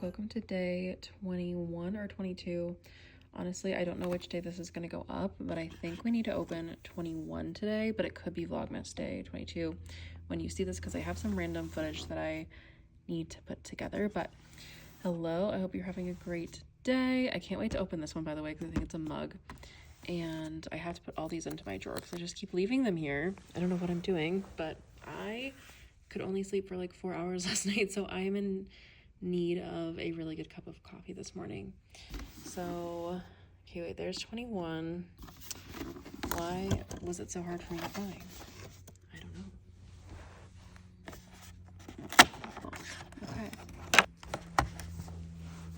welcome to day 21 or 22. Honestly, I don't know which day this is going to go up, but I think we need to open 21 today, but it could be vlogmas day 22 when you see this, because I have some random footage that I need to put together. But hello, I hope you're having a great day. I can't wait to open this one, by the way, because I think it's a mug, and I have to put all these into my drawer because I just keep leaving them here. I don't know what I'm doing, but I could only sleep for like 4 hours last night, so I am in need of a really good cup of coffee this morning. So okay, wait, there's 21. Why was it so hard for me to find? I don't know. Okay,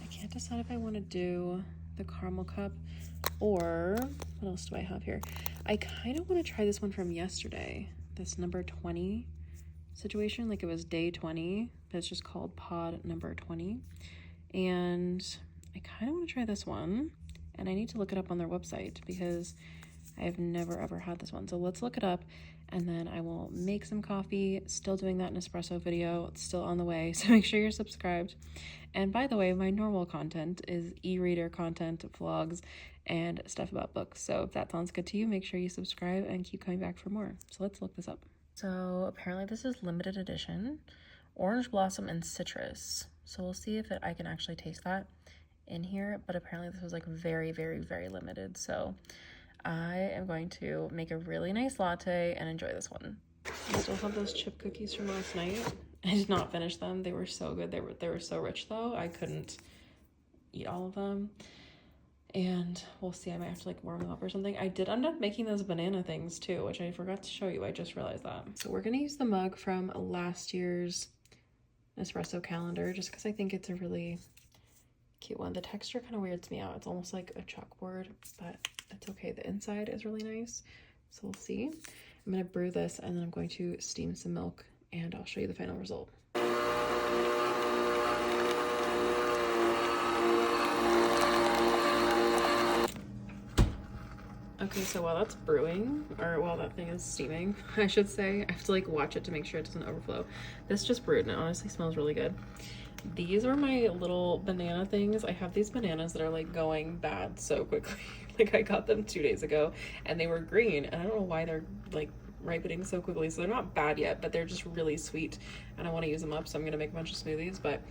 I can't decide if I want to do the caramel cup or what else do I have here. I kind of want to try this one from yesterday, this number 20 situation. Like, it was day 20, but it's just called pod number 20, and I kind of want to try this one, and I need to look it up on their website because I have never ever had this one. So let's look it up, and then I will make some coffee. Still doing that nespresso video, it's still on the way, so make sure you're subscribed. And by the way, my normal content is e-reader content, vlogs, and stuff about books. So if that sounds good to you, make sure you subscribe and keep coming back for more. So let's look this up. So apparently this is limited edition, orange blossom and citrus. So we'll see if I can actually taste that in here. But apparently this was like very, very, very limited. So I am going to make a really nice latte and enjoy this one. I still have those chip cookies from last night. I did not finish them. They were so good. They were so rich though. I couldn't eat all of them. And we'll see, I might have to like warm them up or something. I did end up making those banana things too, which I forgot to show you. I just realized that. So we're gonna use the mug from last year's Nespresso calendar, just because I think it's a really cute one. The texture kind of weirds me out. It's almost like a chalkboard, but it's okay. The inside is really nice. So we'll see. I'm gonna brew this, and then I'm going to steam some milk, and I'll show you the final result. Okay, so while that's brewing, or while that thing is steaming, I should say, I have to like watch it to make sure it doesn't overflow. This just brewed and it honestly smells really good. These are my little banana things. I have these bananas that are like going bad so quickly. Like, I got them 2 days ago and they were green, and I don't know why they're like ripening so quickly. So they're not bad yet, but they're just really sweet and I want to use them up, so I'm gonna make a bunch of smoothies. But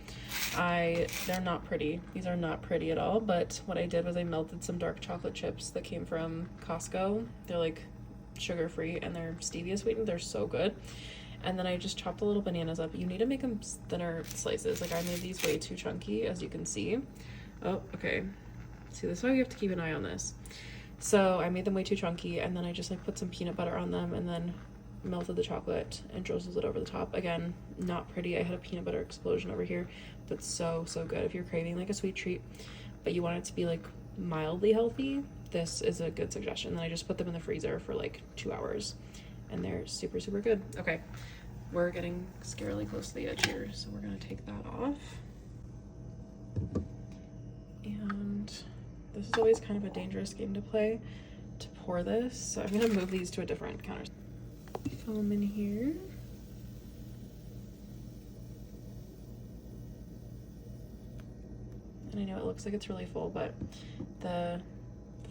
they're not pretty. These are not pretty at all. But what I did was I melted some dark chocolate chips that came from Costco. They're like sugar free and they're stevia sweetened. They're so good. And then I just chopped the little bananas up. You need to make them thinner slices. Like, I made these way too chunky, as you can see. Oh, okay, see, this is why you have to keep an eye on this. So I made them way too chunky, and then I just like put some peanut butter on them and then melted the chocolate and drizzled it over the top. Again, not pretty. I had a peanut butter explosion over here, but so good. If you're craving like a sweet treat, but you want it to be like mildly healthy, this is a good suggestion. Then I just put them in the freezer for like 2 hours, and they're super good. Okay, we're getting scarily close to the edge here, so we're gonna take that off. And this is always kind of a dangerous game to play, to pour this, so I'm gonna move these to a different counter. Foam in here. And I know it looks like it's really full, but the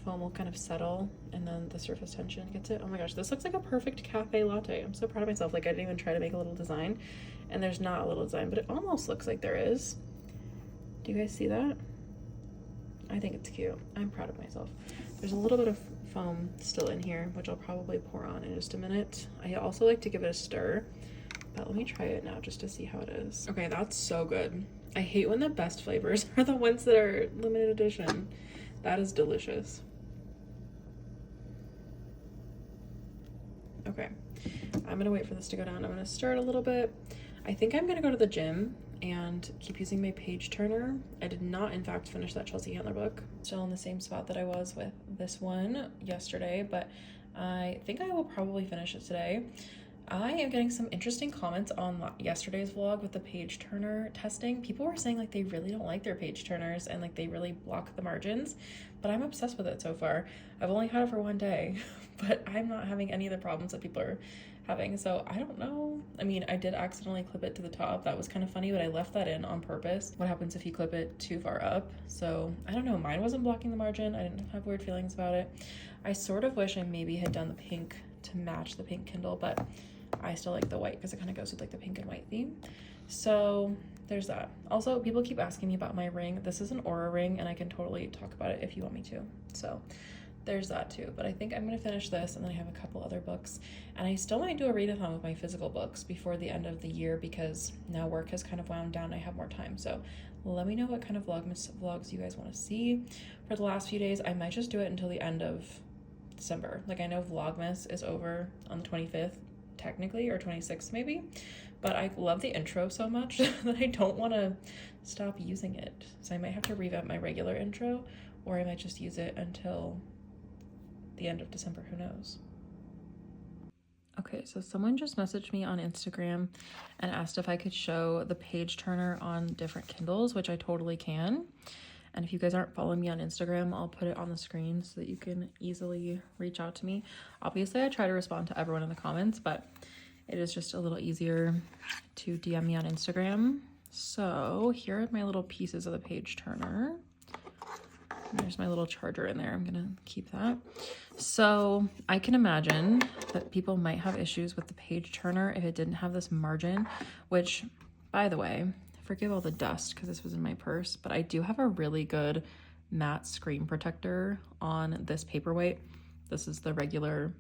foam will kind of settle, and then the surface tension gets it. Oh my gosh, this looks like a perfect cafe latte. I'm so proud of myself. Like, I didn't even try to make a little design, and there's not a little design, but it almost looks like there is. Do you guys see that? I think it's cute. I'm proud of myself. There's a little bit of foam still in here, which I'll probably pour on in just a minute. I also like to give it a stir, but let me try it now just to see how it is. Okay, that's so good. I hate when the best flavors are the ones that are limited edition. That is delicious. Okay, I'm gonna wait for this to go down. I'm gonna stir it a little bit. I think I'm gonna go to the gym and keep using my page turner. I did not, in fact, finish that Chelsea Handler book. Still in the same spot that I was with this one yesterday, but I think I will probably finish it today. I am getting some interesting comments on yesterday's vlog with the page turner testing. People were saying like they really don't like their page turners and like they really block the margins, but I'm obsessed with it so far. I've only had it for one day, but I'm not having any of the problems that people are having, so I don't know. I mean, I did accidentally clip it to the top. That was kind of funny, but I left that in on purpose. What happens if you clip it too far up? So I don't know, mine wasn't blocking the margin. I didn't have weird feelings about it. I sort of wish I maybe had done the pink to match the pink Kindle, but I still like the white because it kind of goes with like the pink and white theme. So there's that. Also, people keep asking me about my ring. This is an Aura ring and I can totally talk about it if you want me to. So there's that too. But I think I'm gonna finish this and then I have a couple other books. And I still might do a readathon with my physical books before the end of the year because now work has kind of wound down. I have more time. So let me know what kind of vlogmas vlogs you guys want to see for the last few days. I might just do it until the end of December. Like I know vlogmas is over on the 25th technically, or 26th maybe, but I love the intro so much that I don't want to stop using it. So I might have to revamp my regular intro, or I might just use it until the end of December, who knows. Okay, so someone just messaged me on Instagram and asked if I could show the page turner on different Kindles, which I totally can. And if you guys aren't following me on Instagram, I'll put it on the screen so that you can easily reach out to me. Obviously, I try to respond to everyone in the comments, but it is just a little easier to DM me on Instagram. So here are my little pieces of the page turner. And there's my little charger in there. I'm gonna keep that. So I can imagine that people might have issues with the page turner if it didn't have this margin, which, by the way, forgive all the dust because this was in my purse, but I do have a really good matte screen protector on this paperwhite. This is the regular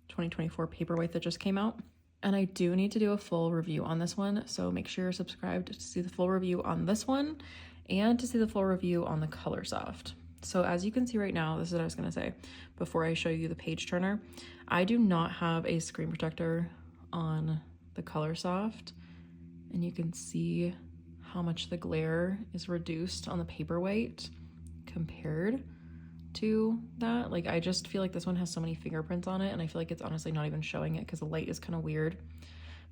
2024 paperwhite that just came out. And I do need to do a full review on this one, so make sure you're subscribed to see the full review on this one and to see the full review on the Colorsoft. So as you can see right now, this is what I was gonna say before I show you the page turner. I do not have a screen protector on the Colorsoft, and you can see how much the glare is reduced on the paperwhite compared to that. Like, I just feel like this one has so many fingerprints on it, and I feel like it's honestly not even showing it because the light is kind of weird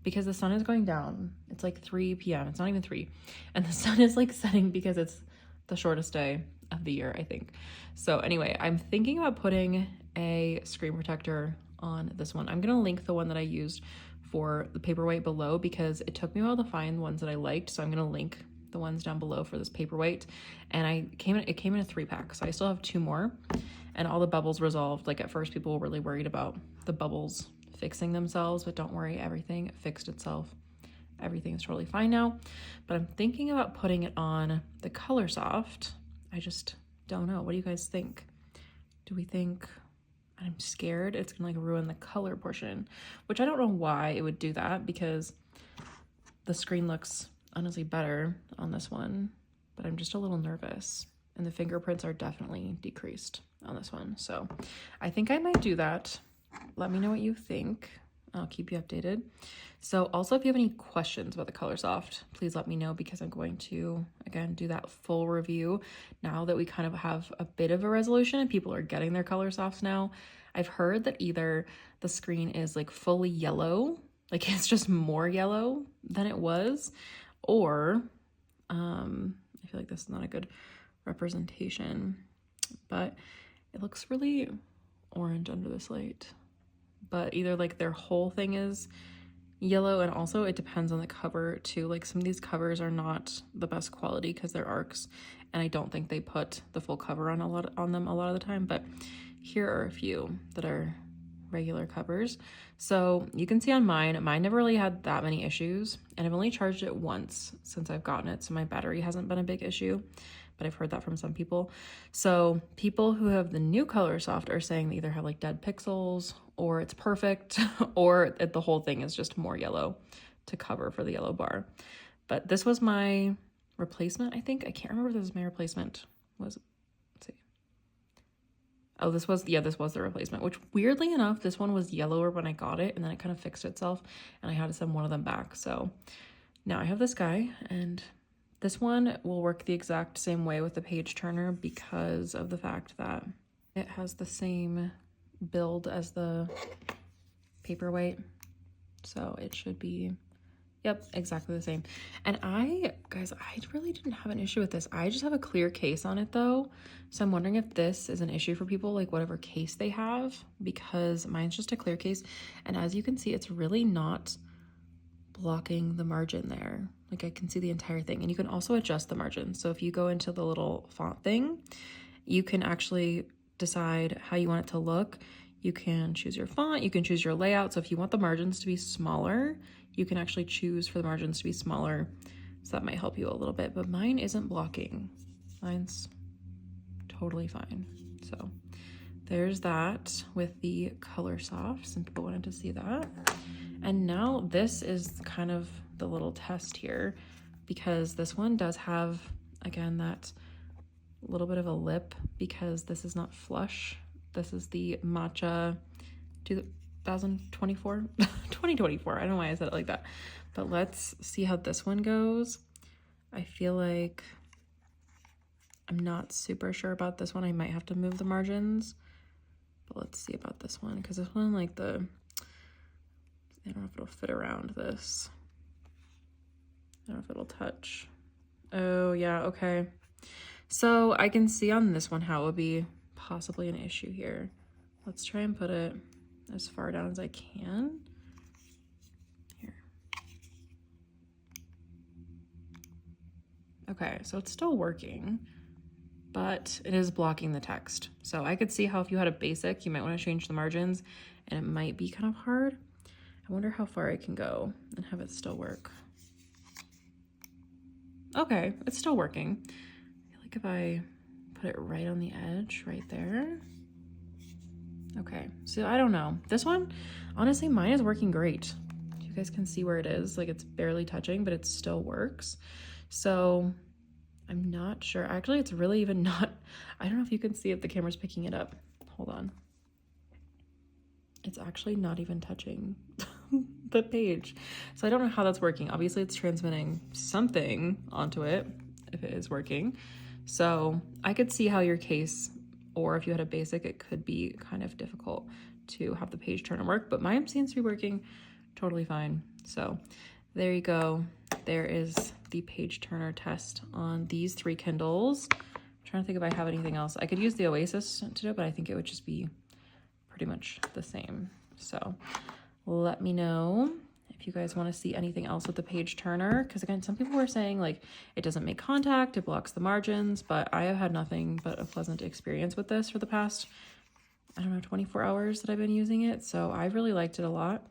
because the sun is going down. It's like 3 p.m. It's not even 3, and the sun is like setting because it's the shortest day of the year, I think. So anyway, I'm thinking about putting a screen protector on this one. I'm gonna link the one that I used for the paperwhite below because it took me a while to find ones that I liked, so I'm gonna link the ones down below for this paperwhite. And it came in a 3-pack, so I still have 2 more, and all the bubbles resolved. Like at first people were really worried about the bubbles fixing themselves, but don't worry, everything fixed itself. Everything is totally fine now. But I'm thinking about putting it on the Colorsoft. I just don't know. What do you guys think? Do we think, I'm scared it's gonna like ruin the color portion, which I don't know why it would do that because the screen looks honestly better on this one, but I'm just a little nervous, and the fingerprints are definitely decreased on this one. So I think I might do that. Let me know what you think. I'll keep you updated. So also, if you have any questions about the Colorsoft, please let me know because I'm going to, again, do that full review now that we kind of have a bit of a resolution and people are getting their Colorsofts now. I've heard that either the screen is like fully yellow, like it's just more yellow than it was, or I feel like this is not a good representation, but it looks really orange under this light. But either like their whole thing is yellow, and also it depends on the cover too. Like some of these covers are not the best quality because they're ARCs, and I don't think they put the full cover on them a lot of the time. But here are a few that are regular covers. So you can see on mine never really had that many issues, and I've only charged it once since I've gotten it, so my battery hasn't been a big issue, but I've heard that from some people. So people who have the new Colorsoft are saying they either have like dead pixels, or it's perfect, or the whole thing is just more yellow to cover for the yellow bar. But this was my replacement, I think. I can't remember if this was my replacement. Let's see. Oh, this was the replacement, which weirdly enough, this one was yellower when I got it, and then it kind of fixed itself, and I had to send one of them back. So now I have this guy, and this one will work the exact same way with the page turner because of the fact that it has the same build as the paperwhite. So it should be, yep, exactly the same. And guys, I really didn't have an issue with this. I just have a clear case on it though. So I'm wondering if this is an issue for people, like whatever case they have, because mine's just a clear case. And as you can see, it's really not blocking the margin there. Like I can see the entire thing. And you can also adjust the margin. So if you go into the little font thing, you can actually decide how you want it to look. You can choose your font, you can choose your layout. So if you want the margins to be smaller, you can actually choose for the margins to be smaller. So that might help you a little bit, but mine isn't blocking. Mine's totally fine. So there's that with the Colorsoft, since people wanted to see that. And now this is kind of the little test here, because this one does have, again, that little bit of a lip, because this is not flush. This is the matcha 2024 2024. I don't know why I said it like that, but let's see how this one goes. I feel like I'm not super sure about this one. I might have to move the margins, but let's see about this one, because this one, like I don't know if it'll fit around this. I don't know if it'll touch. Oh yeah, okay. So I can see on this one how it would be possibly an issue here. Let's try and put it as far down as I can. Here. Okay, so it's still working, but it is blocking the text. So I could see how if you had a basic, you might want to change the margins, and it might be kind of hard. I wonder how far I can go and have it still work. Okay, it's still working. I feel like if I put it right on the edge, right there. Okay, so I don't know. This one, honestly, mine is working great. You guys can see where it is. Like it's barely touching, but it still works. So I'm not sure. Actually, it's really even not, I don't know if you can see it. The camera's picking it up. Hold on. It's actually not even touching the page. So I don't know how that's working. Obviously it's transmitting something onto it if it is working. So I could see how your case, or if you had a basic, it could be kind of difficult to have the page turner work, but mine seems to be working totally fine. So there you go. There is the page turner test on these 3 Kindles. I'm trying to think if I have anything else. I could use the Oasis to do it, but I think it would just be pretty much the same. So let me know if you guys want to see anything else with the page turner, because again, some people were saying like it doesn't make contact, it blocks the margins, but I have had nothing but a pleasant experience with this for the past, I don't know, 24 hours that I've been using it. So I really liked it a lot.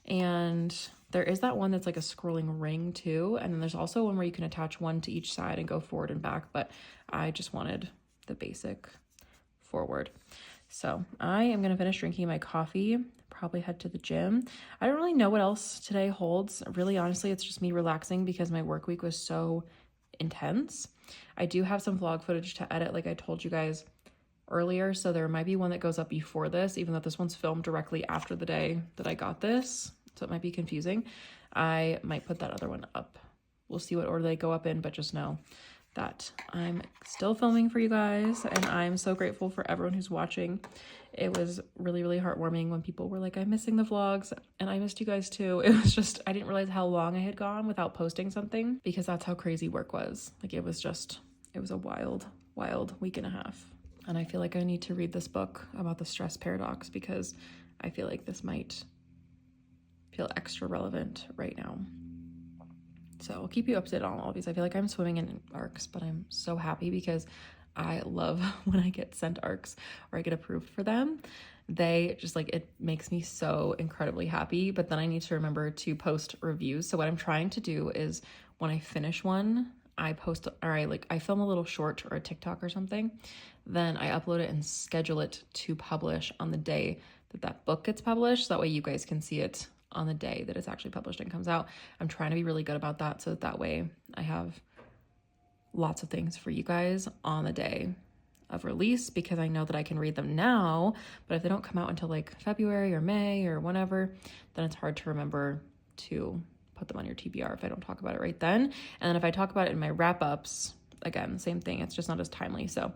And there is that one that's like a scrolling ring too, and then there's also one where you can attach one to each side and go forward and back, but I just wanted the basic forward. So I am going to finish drinking my coffee, probably head to the gym. I don't really know what else today holds. Really, honestly, it's just me relaxing because my work week was so intense. I do have some vlog footage to edit, like I told you guys earlier. So there might be one that goes up before this, even though this one's filmed directly after the day that I got this. So it might be confusing. I might put that other one up. We'll see what order they go up in, but just know that I'm still filming for you guys, and I'm so grateful for everyone who's watching. It was really, really heartwarming when people were like, I'm missing the vlogs, and I missed you guys too. It was just, I didn't realize how long I had gone without posting something, because that's how crazy work was. Like it was a wild, wild week and a half. And I feel like I need to read this book about the stress paradox, because I feel like this might feel extra relevant right now. So I'll keep you updated on all of these. I feel like I'm swimming in ARCs, but I'm so happy because I love when I get sent ARCs or I get approved for them. They just like, it makes me so incredibly happy, but then I need to remember to post reviews. So what I'm trying to do is when I finish one, I post, or I film a little short or a TikTok or something, then I upload it and schedule it to publish on the day that that book gets published. So that way you guys can see it on the day that it's actually published and comes out. I'm trying to be really good about that, so that way I have lots of things for you guys on the day of release, because I know that I can read them now, but if they don't come out until like February or May or whenever, then it's hard to remember to put them on your TBR if I don't talk about it right then. And then if I talk about it in my wrap-ups, again, same thing, it's just not as timely. So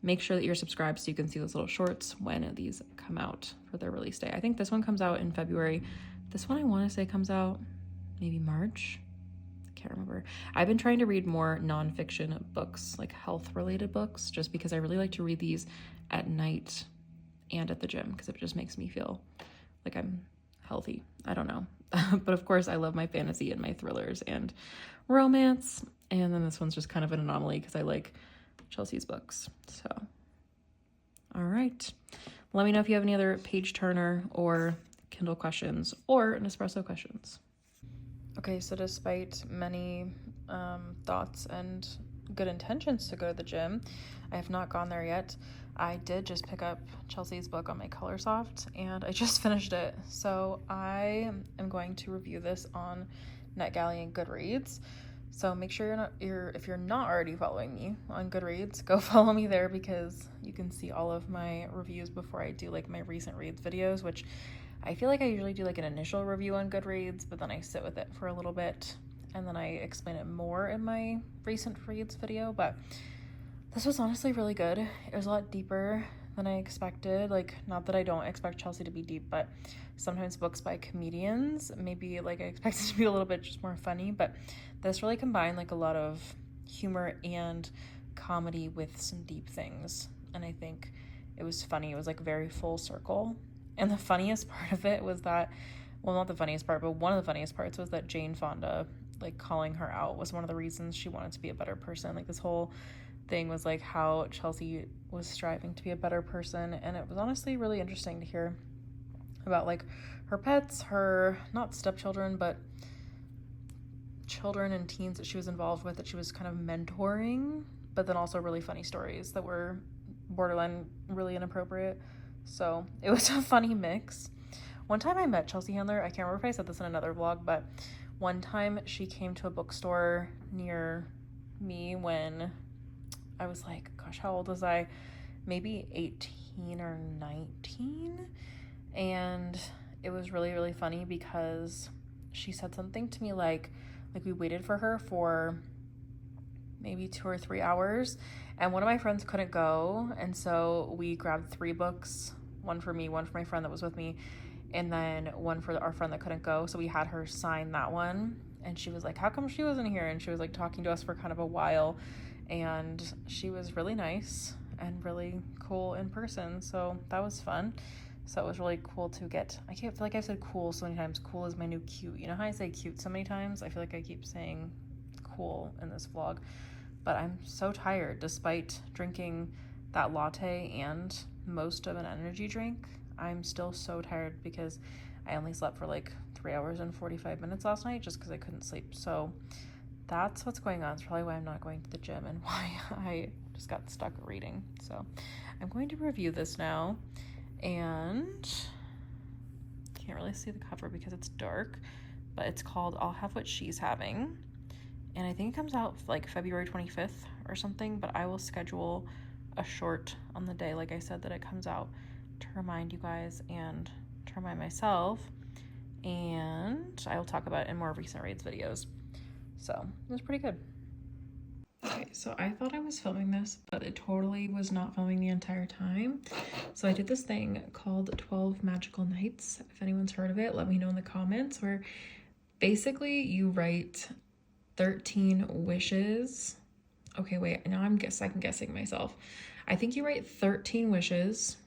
make sure that you're subscribed so you can see those little shorts when these come out for their release day. I think this one comes out in February This one I want to say comes out maybe March. I can't remember. I've been trying to read more nonfiction books, like health related books, just because I really like to read these at night and at the gym, because it just makes me feel like I'm healthy. I don't know. But of course I love my fantasy and my thrillers and romance. And then this one's just kind of an anomaly because I like Chelsea's books. So, all right. Let me know if you have any other page turner or Kindle questions or Nespresso questions. Okay, so despite many thoughts and good intentions to go to the gym, I have not gone there yet. I did just pick up Chelsea's book on my Colorsoft, and I just finished it. So I am going to review this on NetGalley and Goodreads. So make sure if you're not already following me on Goodreads, go follow me there, because you can see all of my reviews before I do like my recent reads videos, which I feel like I usually do like an initial review on Goodreads, but then I sit with it for a little bit and then I explain it more in my recent reads video. But this was honestly really good. It was a lot deeper than I expected. Like, not that I don't expect Chelsea to be deep, but sometimes books by comedians, maybe like I expect it to be a little bit just more funny, but this really combined like a lot of humor and comedy with some deep things. And I think it was funny. It was like very full circle. And the funniest part of it was that, well, not the funniest part, but one of the funniest parts was that Jane Fonda, like calling her out, was one of the reasons she wanted to be a better person. Like, this whole thing was like how Chelsea was striving to be a better person, and it was honestly really interesting to hear about like her pets, her not stepchildren, but children and teens that she was involved with, that she was kind of mentoring, but then also really funny stories that were borderline really inappropriate. So it was a funny mix. One time I met Chelsea Handler, I can't remember if I said this in another vlog, but one time she came to a bookstore near me when I was like, gosh, how old was I? Maybe 18 or 19. And it was really, really funny because she said something to me like we waited for her for maybe 2 or 3 hours, and one of my friends couldn't go, and so we grabbed 3 books, one for me, one for my friend that was with me, and then one for our friend that couldn't go. So we had her sign that one, and she was like, how come she wasn't here? And she was like talking to us for kind of a while, and she was really nice and really cool in person, so that was fun. So it was really cool to get, I feel like I've said cool so many times. Cool is my new cute. You know how I say cute so many times? I feel like I keep saying cool in this vlog. But I'm so tired. Despite drinking that latte and most of an energy drink, I'm still so tired because I only slept for like 3 hours and 45 minutes last night just because I couldn't sleep. So that's what's going on. It's probably why I'm not going to the gym and why I just got stuck reading. So I'm going to review this now. And can't really see the cover because it's dark, but it's called I'll Have What She's Having, and I think it comes out like February 25th or something, but I will schedule a short on the day, like I said, that it comes out, to remind you guys and to remind myself, and I will talk about it in more recent reads videos. So it was pretty good. Okay, so I thought I was filming this, but it totally was not filming the entire time. So I did this thing called 12 Magical Nights. If anyone's heard of it, let me know in the comments, where basically you write 13 wishes. Okay, wait, now I'm second guessing myself. I think you write 13 wishes,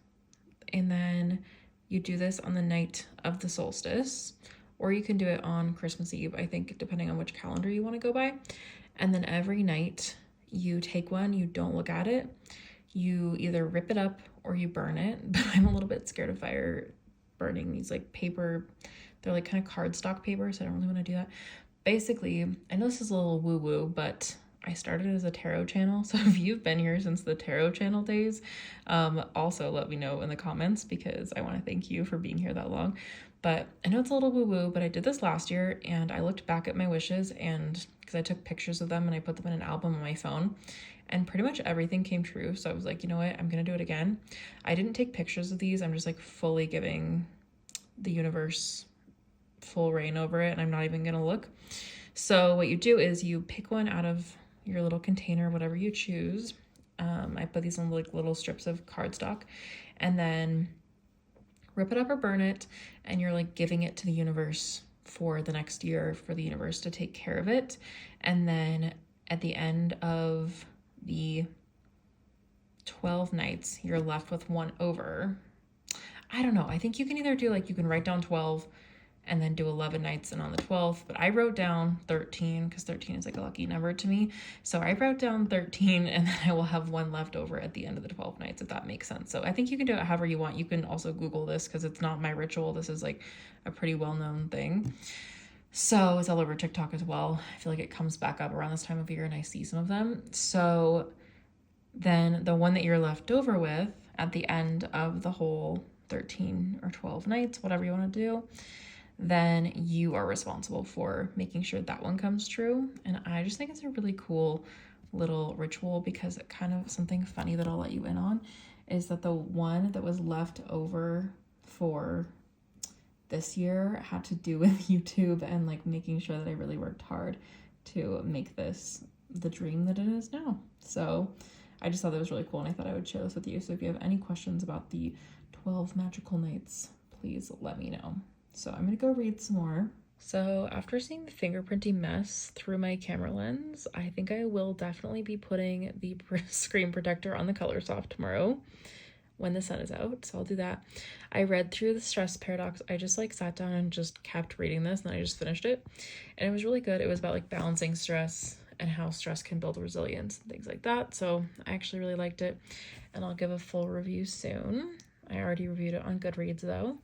and then you do this on the night of the solstice, or you can do it on Christmas Eve, I think, depending on which calendar you want to go by. And then every night you take one, you don't look at it, you either rip it up or you burn it. But I'm a little bit scared of fire burning these like paper, they're like kind of cardstock paper, so I don't really want to do that. Basically, I know this is a little woo-woo, but I started as a tarot channel, so if you've been here since the tarot channel days, also let me know in the comments, because I want to thank you for being here that long. But I know it's a little woo-woo, but I did this last year, and I looked back at my wishes, and because I took pictures of them and I put them in an album on my phone, and pretty much everything came true. So I was like, you know what, I'm gonna do it again. I didn't take pictures of these, I'm just like fully giving the universe full reign over it, and I'm not even gonna look. So what you do is you pick one out of your little container, whatever you choose. I put these on like little strips of cardstock, and then rip it up or burn it, and you're like giving it to the universe for the next year, for the universe to take care of it. And then at the end of the 12 nights, you're left with one over. I don't know. I think you can either do like, you can write down 12 and then do 11 nights and on the 12th, but I wrote down 13 because 13 is like a lucky number to me. So I wrote down 13 and then I will have one left over at the end of the 12 nights, if that makes sense. So I think you can do it however you want. You can also Google this because it's not my ritual. This is like a pretty well-known thing. So it's all over TikTok as well. I feel like it comes back up around this time of year and I see some of them. So then the one that you're left over with at the end of the whole 13 or 12 nights, whatever you want to do, then you are responsible for making sure that one comes true. And I just think it's a really cool little ritual because it kind of, something funny that I'll let you in on is that the one that was left over for this year had to do with YouTube and like making sure that I really worked hard to make this the dream that it is now. So I just thought that was really cool and I thought I would share this with you. So if you have any questions about the 12 magical nights, please let me know. So I'm gonna go read some more. So after seeing the fingerprinty mess through my camera lens, I think I will definitely be putting the screen protector on the Colorsoft tomorrow when the sun is out. So I'll do that. I read through the stress paradox. I just like sat down and just kept reading this and then I just finished it. And it was really good. It was about like balancing stress and how stress can build resilience and things like that. So I actually really liked it and I'll give a full review soon. I already reviewed it on Goodreads though.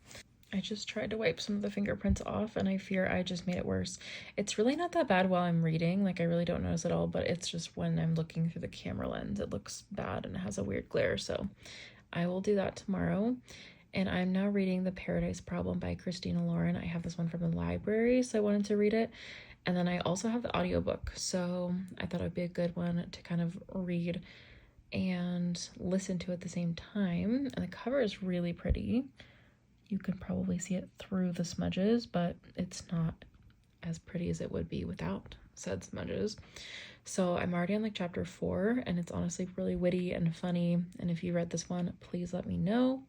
I just tried to wipe some of the fingerprints off and I fear I just made it worse. It's really not that bad while I'm reading, like I really don't notice at all, but it's just when I'm looking through the camera lens, it looks bad and it has a weird glare. So I will do that tomorrow. And I'm now reading The Paradise Problem by Christina Lauren. I have this one from the library, so I wanted to read it. And then I also have the audiobook, so I thought it would be a good one to kind of read and listen to at the same time. And the cover is really pretty. You can probably see it through the smudges, but it's not as pretty as it would be without said smudges. So I'm already on like chapter 4 and it's honestly really witty and funny. And if you read this one, please let me know.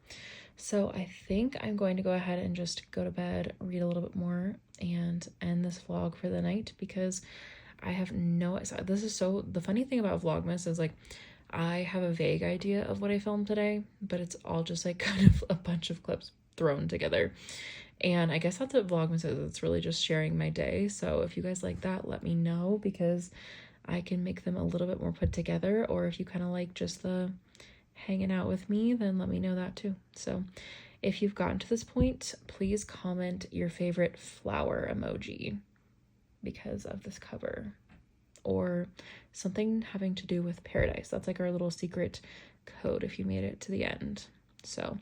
So I think I'm going to go ahead and just go to bed, read a little bit more and end this vlog for the night because I have the funny thing about Vlogmas is like, I have a vague idea of what I filmed today, but it's all just like kind of a bunch of clips thrown together. And I guess that's what Vlogmas is. It's really just sharing my day. So if you guys like that, let me know because I can make them a little bit more put together. Or if you kind of like just the hanging out with me, then let me know that too. So if you've gotten to this point, please comment your favorite flower emoji because of this cover or something having to do with paradise. That's like our little secret code if you made it to the end. So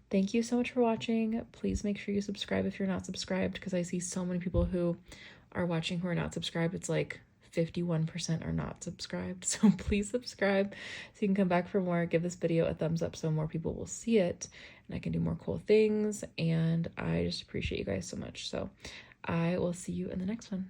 thank you so much for watching. Please make sure you subscribe if you're not subscribed because I see so many people who are watching who are not subscribed. It's like 51% are not subscribed. So please subscribe so you can come back for more. Give this video a thumbs up so more people will see it and I can do more cool things. And I just appreciate you guys so much. So I will see you in the next one.